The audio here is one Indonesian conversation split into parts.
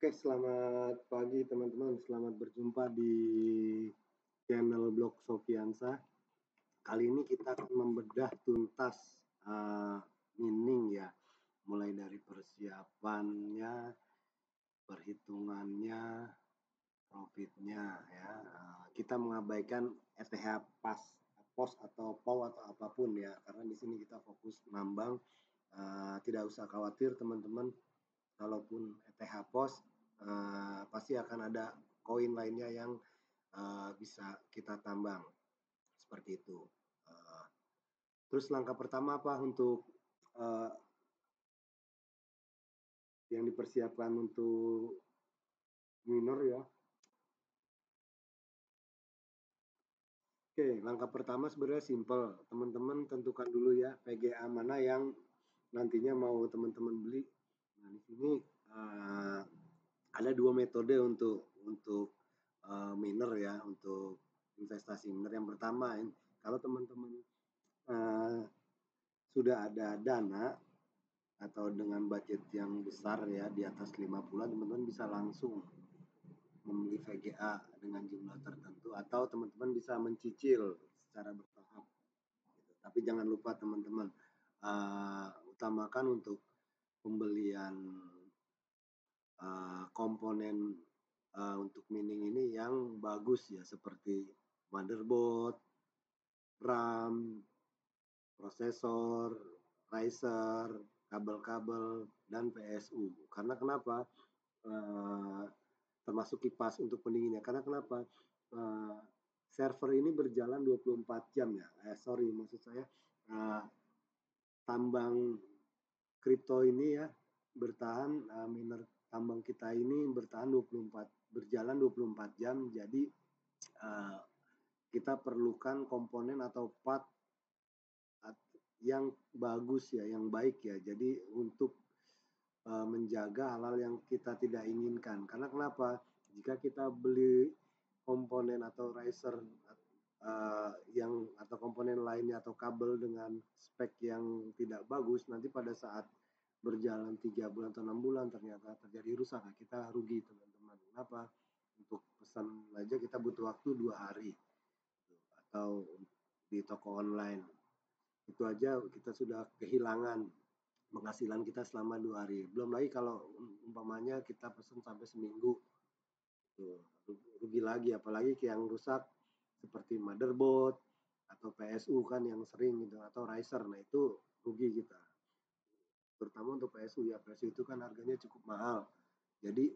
Oke, selamat pagi teman-teman. Selamat berjumpa di channel Blog Sofiansa. Kali ini kita akan membedah tuntas mining ya, mulai dari persiapannya, perhitungannya, profitnya ya. Kita mengabaikan ETH POS atau POW atau apapun ya, karena di sini kita fokus nambang. Tidak usah khawatir teman-teman, kalaupun ETH POS pasti akan ada koin lainnya yang bisa kita tambang seperti itu. Terus langkah pertama apa untuk yang dipersiapkan untuk miner ya? Oke, langkah pertama sebenarnya simple. Teman-teman tentukan dulu ya PGA mana yang nantinya mau teman-teman beli. Nah, di sini ada dua metode untuk miner ya, untuk investasi miner. Yang pertama, kalau teman-teman sudah ada dana atau dengan budget yang besar ya, di atas 50, teman-teman bisa langsung membeli VGA dengan jumlah tertentu, atau teman-teman bisa mencicil secara bertahap gitu. Tapi jangan lupa teman-teman utamakan untuk pembelian komponen untuk mining ini yang bagus ya, seperti motherboard, RAM, prosesor, riser, kabel-kabel, dan PSU. Karena kenapa? Termasuk kipas untuk pendinginnya. Karena kenapa? Server ini berjalan 24 jam ya. Maksud saya tambang kripto ini ya bertahan, miner tambang kita ini berjalan 24 jam. Jadi kita perlukan komponen atau part yang bagus ya, yang baik ya. Jadi untuk menjaga hal-hal yang kita tidak inginkan. Karena kenapa? Jika kita beli komponen atau riser atau komponen lainnya atau kabel dengan spek yang tidak bagus, nanti pada saat berjalan 3 bulan atau 6 bulan ternyata terjadi rusak, kita rugi teman-teman. Kenapa? Untuk pesan aja kita butuh waktu 2 hari atau di toko online. Itu aja kita sudah kehilangan penghasilan kita selama 2 hari. Belum lagi kalau umpamanya kita pesan sampai seminggu, tuh rugi lagi. Apalagi yang rusak seperti motherboard atau PSU kan yang sering gitu, atau riser. Nah itu rugi kita, terutama untuk PSU ya. PSU itu kan harganya cukup mahal, jadi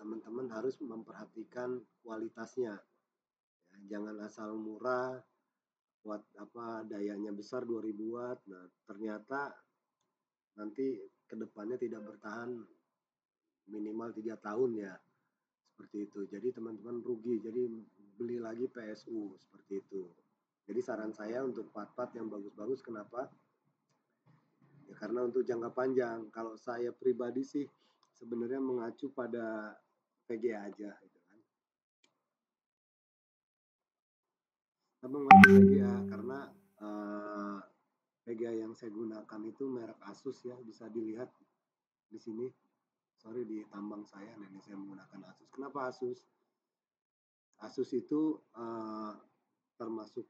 teman-teman harus memperhatikan kualitasnya ya. Jangan asal murah, watt dayanya besar 2000 watt, nah ternyata nanti kedepannya tidak bertahan minimal 3 tahun ya, seperti itu. Jadi teman-teman rugi, jadi beli lagi PSU seperti itu. Jadi saran saya untuk part-part yang bagus-bagus, kenapa? Ya karena untuk jangka panjang. Kalau saya pribadi sih sebenarnya mengacu pada VGA aja gitu kan. Saya mengacu VGA karena VGA yang saya gunakan itu merek Asus ya, bisa dilihat di sini. Sorry, di tambang saya, ini saya menggunakan Asus. Kenapa Asus? Asus itu termasuk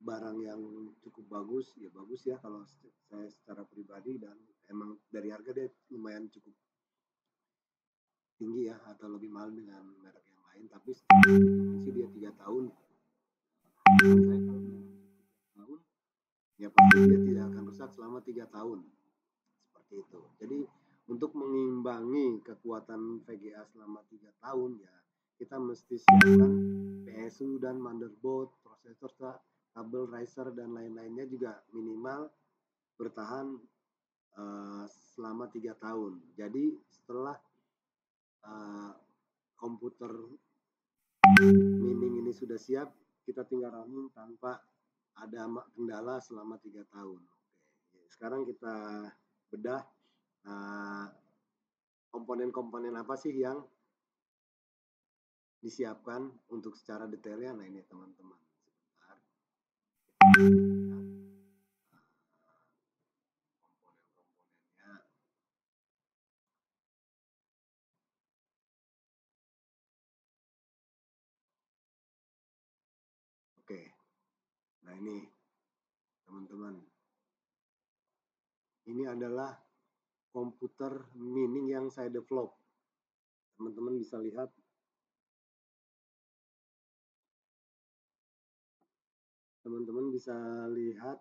barang yang cukup bagus ya kalau saya secara pribadi, dan emang dari harga dia lumayan cukup tinggi ya, atau lebih mahal dengan merek yang lain. Tapi sih dia 3 tahun. Saya kalau 3 tahun ya pasti dia tidak akan rusak selama 3 tahun. Seperti itu. Jadi untuk mengimbangi kekuatan VGA selama 3 tahun ya, kita mesti siapkan PSU dan motherboard, prosesor, kabel, riser, dan lain-lainnya juga minimal bertahan selama 3 tahun. Jadi setelah komputer mining ini sudah siap, kita tinggal running tanpa ada kendala selama 3 tahun. Oke. Sekarang kita bedah komponen-komponen apa sih yang disiapkan untuk secara detailnya. Nah ini teman-teman, sebentar. Komponen-komponennya. ini teman-teman, ini adalah komputer mini yang saya develop. Teman-teman bisa lihat. Teman-teman bisa lihat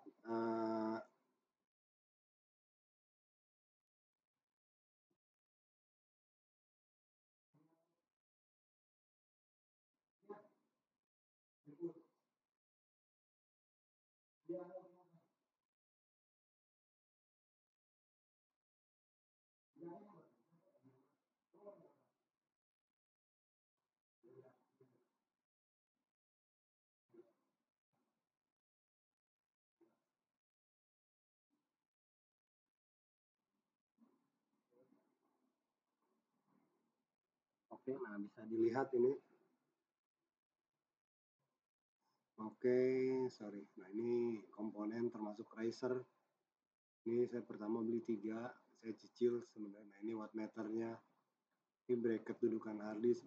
oke, nah bisa dilihat ini. Oke, sorry. Nah ini komponen termasuk riser. Ini saya pertama beli 3, saya cicil sebenarnya. Nah ini wattmeternya, ini bracket dudukan harddisk.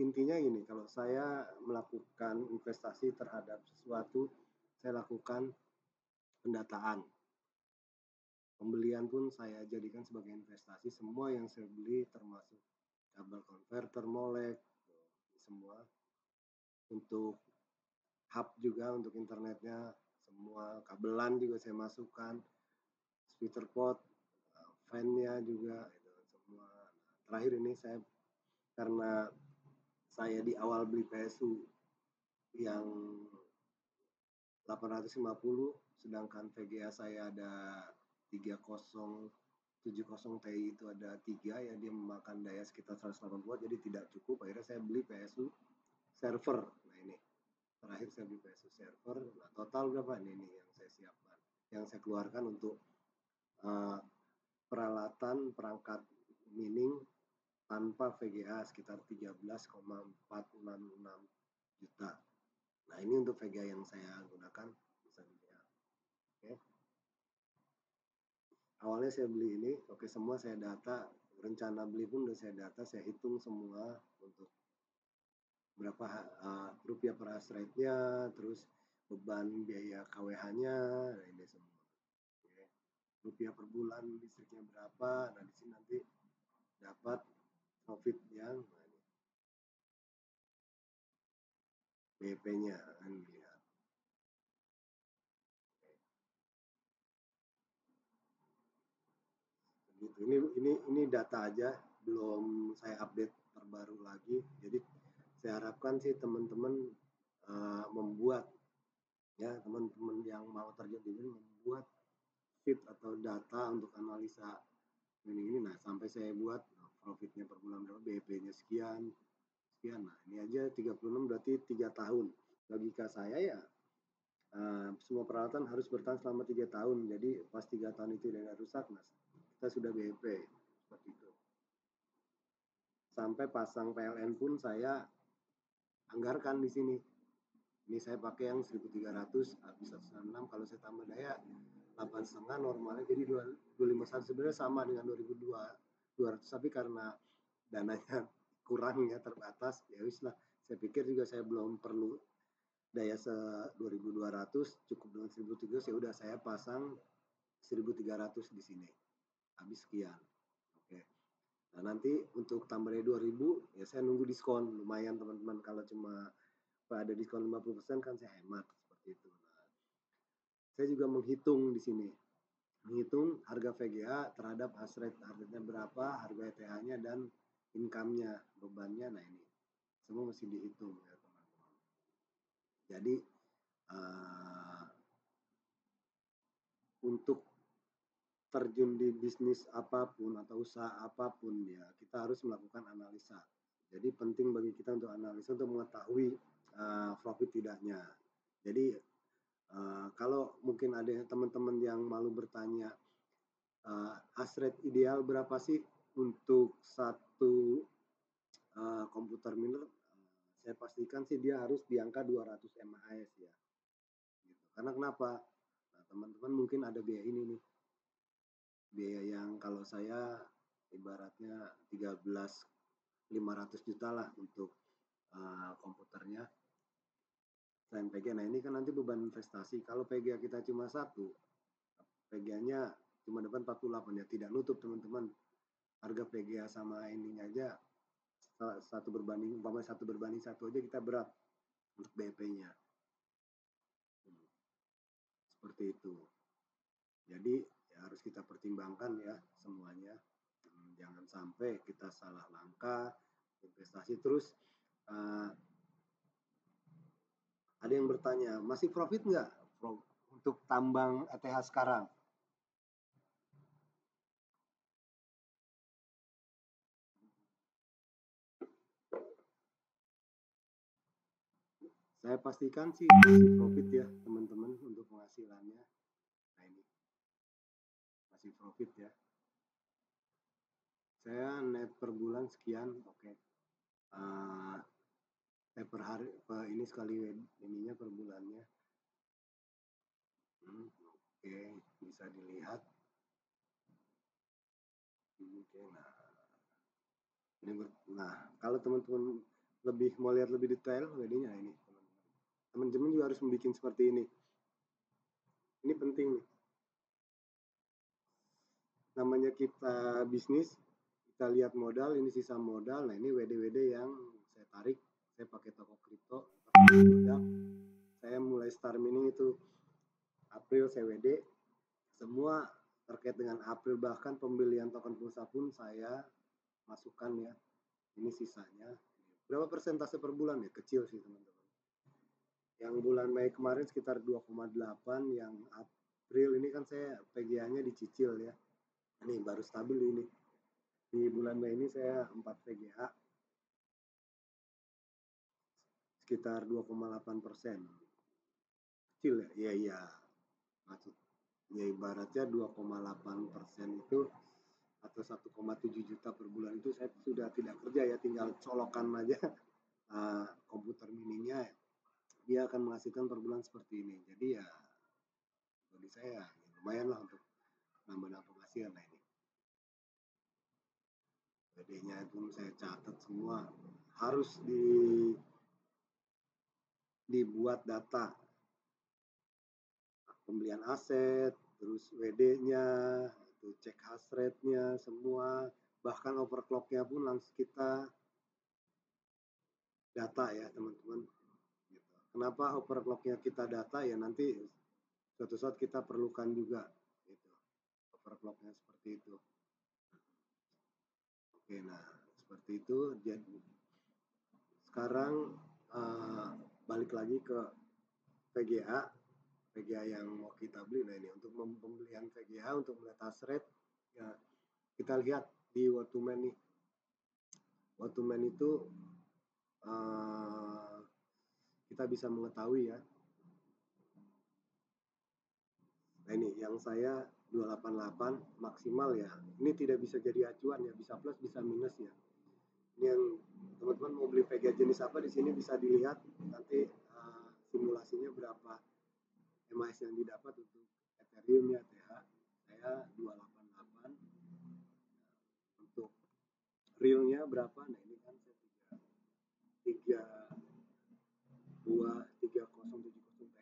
Intinya ini, kalau saya melakukan investasi terhadap sesuatu, saya lakukan pendataan. Pembelian pun saya jadikan sebagai investasi. Semua yang saya beli termasuk kabel converter, molek, semua. Untuk hub juga, untuk internetnya, semua kabelan juga saya masukkan, speaker pot, fan-nya juga, itu semua. Terakhir ini saya, karena saya di awal beli PSU yang 850, sedangkan VGA saya ada 3070 Ti itu ada 3 ya, dia memakan daya sekitar 180 watt, jadi tidak cukup. Akhirnya saya beli PSU server. Nah ini terakhir saya beli PSU server. Nah total berapa ini yang saya siapkan, yang saya keluarkan untuk peralatan perangkat mining tanpa VGA sekitar 13,466 juta. Nah ini untuk VGA yang saya gunakan, bisa dilihat. Oke. Awalnya saya beli ini, oke, semua saya data, rencana beli pun udah saya data, saya hitung semua untuk berapa rupiah per hash rate-nya, terus beban biaya KWH-nya, nah ini semua. Oke. Rupiah per bulan listriknya berapa, nah di sini nanti dapat profit yang BP-nya kan lihat. Gitu. Ini data aja, belum saya update terbaru lagi. Jadi saya harapkan sih teman-teman membuat, ya teman-teman yang mau terjun di sini membuat sheet atau data untuk analisa ini. Nah sampai saya buat profitnya per bulan berapa, BP-nya sekian sekian. Nah ini aja 36 berarti 3 tahun. Logika saya ya semua peralatan harus bertahan selama 3 tahun. Jadi pas 3 tahun itu tidak rusak, mas, kita sudah BP seperti itu. Sampai pasang PLN pun saya anggarkan di sini. Ini saya pakai yang 1300, bisa 196, kalau saya tambah daya 8,5 normalnya, jadi 251. Sebenarnya sama dengan 2200, tapi karena dananya kurang ya, terbatas, ya wis lah. Saya pikir juga saya belum perlu daya 2200, cukup dengan 1300, ya udah saya pasang 1300 di sini. Habis sekian. Oke. Nah, nanti untuk tambah dari 2000 ya saya nunggu diskon, lumayan teman-teman. Kalau cuma ada diskon 50% kan saya hemat seperti itu. Nah, saya juga menghitung di sini. Menghitung harga VGA terhadap hash rate-nya berapa, harga ETH-nya dan income-nya, bebannya. Nah, ini semua mesti dihitung ya teman-teman. Jadi untuk terjun di bisnis apapun atau usaha apapun ya, kita harus melakukan analisa. Jadi penting bagi kita untuk analisa, untuk mengetahui profit tidaknya. Jadi kalau mungkin ada teman-teman yang malu bertanya, hash rate ideal berapa sih untuk satu komputer miner, saya pastikan sih dia harus di angka 200 MHz ya. Gitu. Karena kenapa? Nah, teman-teman mungkin ada biaya ini nih. Biaya yang kalau saya ibaratnya 13.500 juta lah untuk komputernya. selain PGA. Nah ini kan nanti beban investasi. Kalau PGA kita cuma satu, PGA-nya cuma dapat 48 ya, tidak nutup teman-teman. Harga PGA sama ininya aja satu berbanding satu aja kita berat untuk BP-nya. Seperti itu. Jadi ya harus kita pertimbangkan ya semuanya. Jangan sampai kita salah langkah investasi. Terus ada yang bertanya, masih profit nggak untuk tambang ETH sekarang? Saya pastikan sih masih profit ya teman-teman untuk penghasilannya. Nah ini masih profit ya. Saya net per bulan sekian, oke. Per hari ini sekali ininya per bulannya. Oke, bisa dilihat. Oke, nah kalau teman-teman mau lihat lebih detail WD-nya ini, teman-teman juga harus membuat seperti ini. Ini penting nih. Namanya kita bisnis, kita lihat modal, ini sisa modal. Nah ini WD-WD yang saya tarik, saya pakai toko kripto, saya mulai start mining itu April saya WD, semua terkait dengan April, bahkan pembelian token pulsa pun saya masukkan ya. Ini sisanya. Berapa persentase per bulan ya? Kecil sih teman-teman. Yang bulan Mei kemarin sekitar 2,8, yang April ini kan saya PGA-nya dicicil ya. Ini baru stabil ini. Di bulan Mei ini saya 4 PGA. Sekitar 2,8%. Kecil ya? Iya. Maksud ya ibaratnya 2,8% itu atau 1,7 juta per bulan itu saya sudah tidak kerja ya, tinggal colokan aja komputer miningnya, dia akan menghasilkan per bulan seperti ini. Jadi ya bagi saya ya, lumayan lah untuk nambah penghasilan. Nah ini PD-nya itu saya catat semua, harus dibuat data pembelian aset, terus WD-nya, cek hash rate-nya semua, bahkan overclock-nya pun langsung kita data ya teman-teman. Kenapa overclock-nya kita data ya, nanti suatu saat kita perlukan juga gitu, overclock-nya seperti itu. Oke, nah seperti itu. Jadi sekarang balik lagi ke PGA yang mau kita beli. Nah ini untuk pembelian PGA, untuk melihat hash rate ya, kita lihat di What2Man nih. What2Man itu kita bisa mengetahui ya. Nah ini yang saya 288 maksimal ya. Ini tidak bisa jadi acuan ya, bisa plus bisa minus ya. Ini yang teman-teman mau beli PGA jenis apa, di sini bisa dilihat nanti simulasinya berapa MAS yang didapat untuk Ethereum ya TH. Saya 288. Untuk realnya berapa? Nah ini kan saya 3070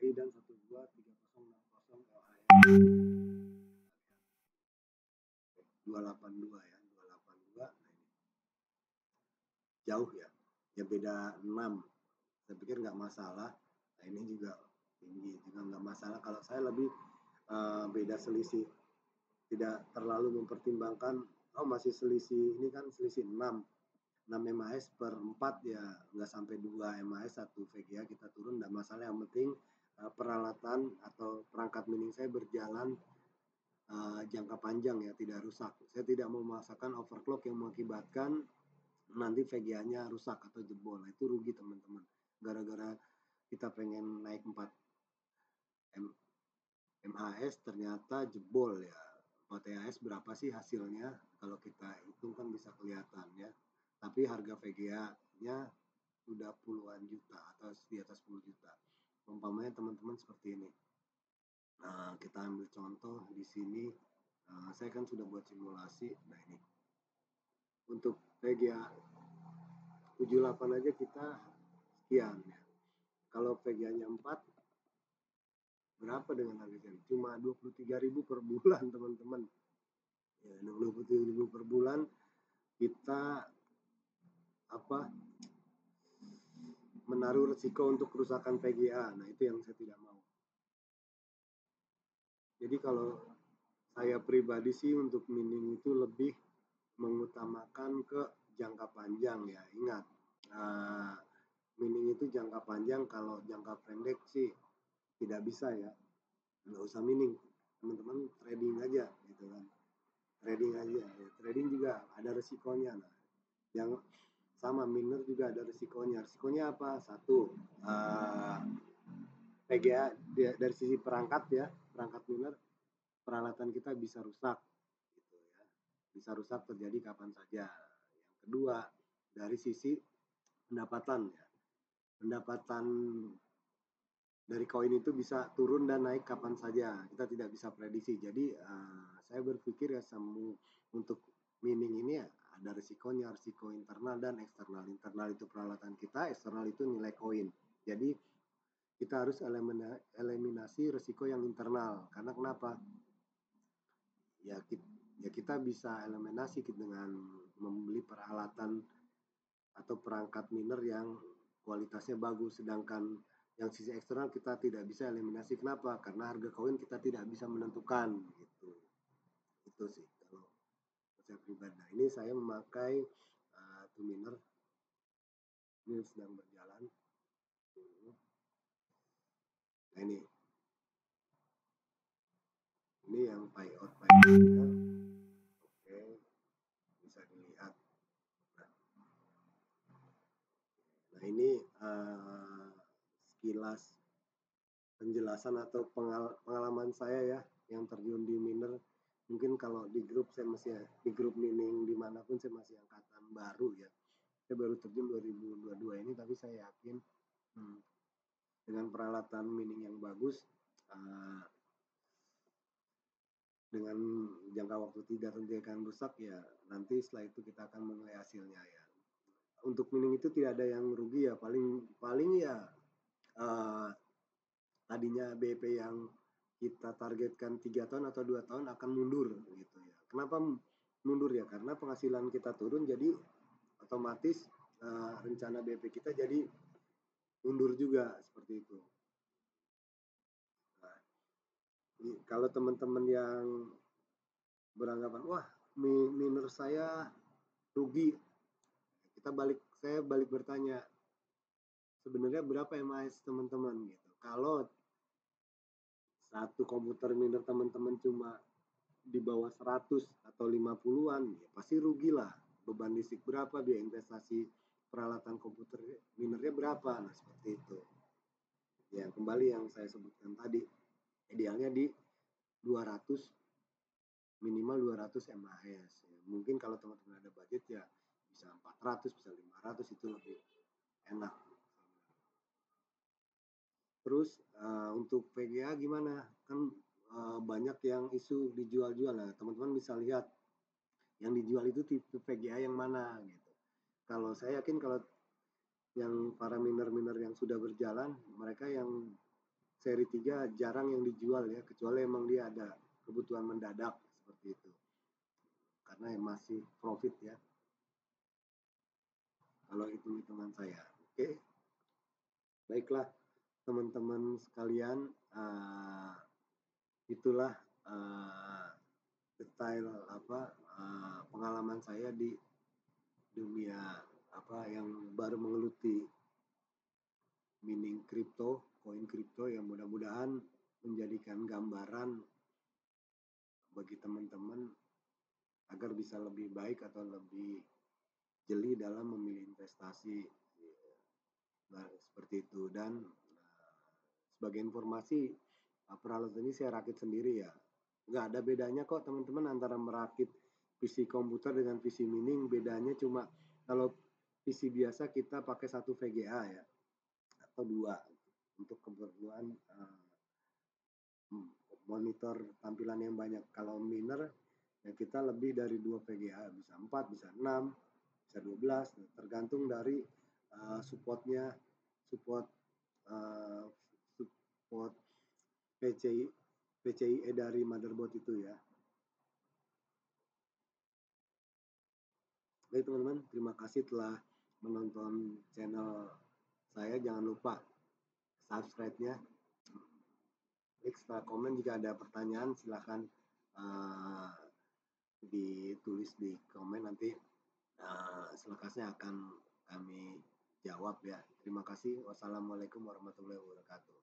TI dan 12360 LHS. 282 ya, 282. Nah ini jauh ya, ya beda 6. Saya pikir nggak masalah. Nah ini juga tinggi, juga nggak masalah. Kalau saya lebih beda selisih, tidak terlalu mempertimbangkan masih selisih, ini kan selisih 6 MAS per 4 ya, nggak sampai 2 MAS 1 VGA kita turun, nggak masalah. Yang penting peralatan atau perangkat mining saya berjalan jangka panjang ya, tidak rusak. Saya tidak mau memaksakan overclock yang mengakibatkan nanti VGA-nya rusak atau jebol. Nah, itu rugi teman-teman. Gara-gara kita pengen naik 4 MHS ternyata jebol ya. 4 THS berapa sih hasilnya? Kalau kita hitung kan bisa kelihatan ya. Tapi harga VGA-nya sudah puluhan juta atau di atas 10 juta. Umpamanya teman-teman seperti ini. Nah, kita ambil contoh di sini. Saya kan sudah buat simulasi. Nah, ini untuk VGA 78 aja kita sekian ya. Kalau VGA-nya 4, berapa dengan harganya? Cuma 23.000 per bulan, teman-teman. Ya, 23.000 per bulan kita menaruh resiko untuk kerusakan VGA. Nah, itu yang saya tidak mau. Jadi kalau saya pribadi sih untuk mining itu lebih mengutamakan ke jangka panjang ya. Ingat, mining itu jangka panjang. Kalau jangka pendek sih tidak bisa ya. Nggak usah mining, teman-teman trading aja gitu kan. Trading aja. Ya, trading juga ada resikonya. Nah, yang sama miner juga ada resikonya. Resikonya apa? Satu, PGA dari sisi perangkat ya, perangkat miner, peralatan kita bisa rusak gitu ya. Bisa rusak terjadi kapan saja. Yang kedua, dari sisi pendapatan ya. Pendapatan dari koin itu bisa turun dan naik kapan saja. Kita tidak bisa prediksi. Jadi saya berpikir ya untuk mining ini ya ada risikonya, risiko internal dan eksternal. Internal itu peralatan kita, eksternal itu nilai koin. Jadi kita harus eliminasi risiko yang internal. Karena kenapa? Ya kita bisa eliminasi dengan membeli peralatan atau perangkat miner yang kualitasnya bagus, sedangkan yang sisi eksternal kita tidak bisa eliminasi. Kenapa? Karena harga koin kita tidak bisa menentukan gitu. Itu sih kalau saya pribadi. Nah, ini saya memakai miner ini sedang berjalan. Nah, ini yang payout payoutnya. Oke, bisa dilihat. Nah, ini sekilas penjelasan atau pengalaman saya ya yang terjun di miner. Mungkin kalau di grup saya masih di grup mining dimanapun saya masih angkatan baru ya. Saya baru terjun 2022 ini, tapi saya yakin dengan peralatan mining yang bagus, dengan jangka waktu tidak tentu akan rusak ya. Nanti setelah itu kita akan menilai hasilnya ya. Untuk mining itu tidak ada yang rugi ya. Paling ya tadinya BP yang kita targetkan 3 tahun atau 2 tahun akan mundur gitu ya. Kenapa mundur ya? Karena penghasilan kita turun, jadi otomatis rencana BP kita jadi mundur juga seperti itu. Nah, kalau teman-teman yang beranggapan wah miner saya rugi, saya balik bertanya, sebenarnya berapa MAS teman-teman gitu. Kalau satu komputer miner teman-teman cuma di bawah 100 atau 50-an, ya pasti rugi lah. Beban listrik berapa, biaya investasi peralatan komputer minernya berapa, nah seperti itu. Ya kembali yang saya sebutkan tadi, idealnya di 200, minimal 200 MAS. Ya, mungkin kalau teman-teman ada budget ya bisa 400, bisa 500, itu lebih enak. Terus untuk VGA gimana? Kan banyak yang isu dijual-jual. Nah, teman-teman bisa lihat yang dijual itu tipe VGA yang mana gitu. Kalau saya yakin kalau yang para miner-miner yang sudah berjalan, mereka yang seri 3 jarang yang dijual ya, kecuali emang dia ada kebutuhan mendadak seperti itu. Karena masih profit ya. Kalau hitung-hitungan saya. Oke. Baiklah teman-teman sekalian, itulah detail pengalaman saya di dunia yang baru menggeluti mining kripto, koin kripto, yang mudah-mudahan menjadikan gambaran bagi teman-teman agar bisa lebih baik atau lebih jeli dalam memilih investasi. Nah, seperti itu. Dan sebagai informasi, peralatan ini saya rakit sendiri ya. Nggak ada bedanya kok teman-teman antara merakit PC komputer dengan PC mining. Bedanya cuma kalau PC biasa kita pakai 1 VGA ya, atau 2 untuk keperluan monitor tampilan yang banyak. Kalau miner ya kita lebih dari 2 VGA, bisa 4, bisa 6, bisa 12, tergantung dari support support PCIe dari motherboard itu ya. Baik teman-teman, terima kasih telah menonton channel saya. Jangan lupa subscribe-nya. Baik, setelah komen jika ada pertanyaan silahkan ditulis di komen, nanti selekasnya akan kami jawab ya. Terima kasih. Wassalamualaikum warahmatullahi wabarakatuh.